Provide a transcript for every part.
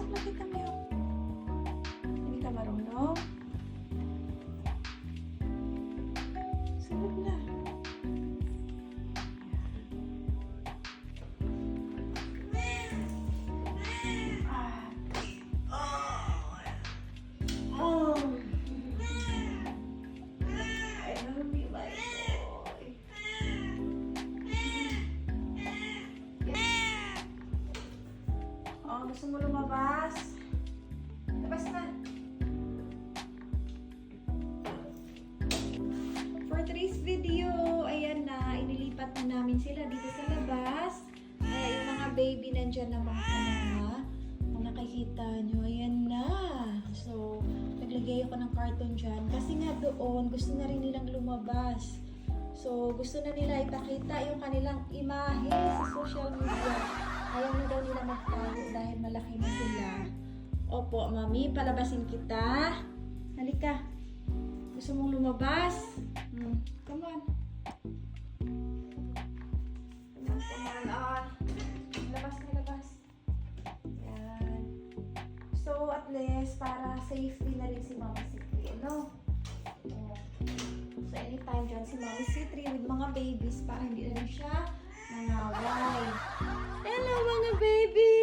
pasok na kita ngayon. Hindi ka marunong? Sunod na. Gusto mo lumabas? Labas na. For today's video, ayan na, inilipat na namin sila dito sa labas. Kaya yung mga baby nandyan na mga kung nakikita nyo, ayan na. So, naglagay ako ng carton dyan. Kasi nga doon, gusto na rin nilang lumabas. So, gusto na nila ipakita yung kanilang imahe sa social media. Ayaw na daw nila magtago dahil malaki na sila. Opo, mami, palabasin kita. Halika. Gusto mong lumabas? Come on. Come on. Labas na, labas. Yan. So, at least, para safety na rin si Mama Citri, ano? So, anytime dyan si Mama Citri with mga babies para hindi na rin siya nangaway. Hello mga baby!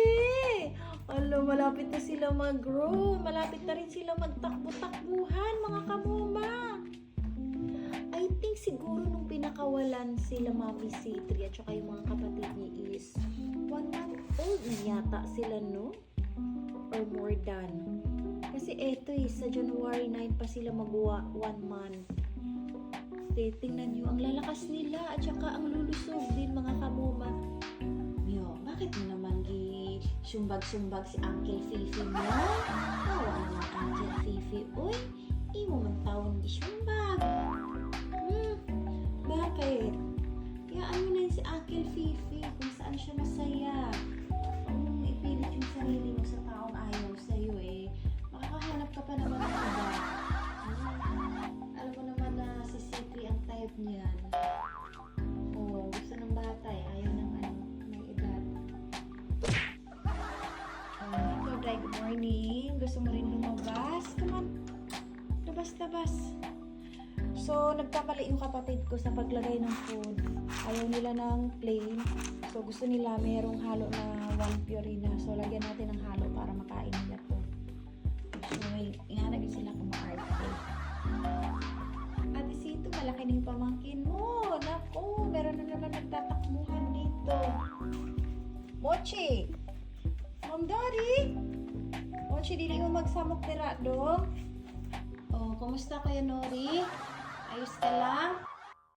Hello, malapit na sila mag-grow. Malapit na rin sila magtakbo-takbuhan, mga kamuma. I think siguro nung pinakawalan sila Mami Citri at saka yung mga kapatid niya is 1 month old na yata sila, no? Or more than. Kasi eto sa January 9 pa sila mag-1 month. Tingnan nyo, ang lalakas nila at saka ang lulusog din mga kamuma. Yo, bakit mo naman sumbag-sumbag si Uncle Fifi mo? Tawa naman Uncle Fifi. Uy, imo man taon di sumbag. Bakit? Kayaan mo na yun si Uncle Fifi kung saan siya masaya. Huwag mong ipilit yung sarili mo sa taong ayaw sa'yo makakahanap ka pa naman ng iba. Alam mo naman na si Citri ang type niyan. Gusto ng bata ayaw ng may edad. Ikaw, Dry, good morning. Gusto mo rin lumabas? Come on. Labas. So, nagkamali yung kapatid ko sa paglagay ng food. Ayaw nila ng plain. So, gusto nila mayroong halo na 1 Purina. So, lagyan natin ng halo para makain nila to. So, ihanagin sila kumaarte. Ate Sito, malaki na yung pamangkin mo. Naku, meron na naman nagtatakbuhan dito. Mochi! Mom, Daddy! Mochi, dili mo magsamok tira dong. Kumusta kayo, Nori? Ayos ka lang?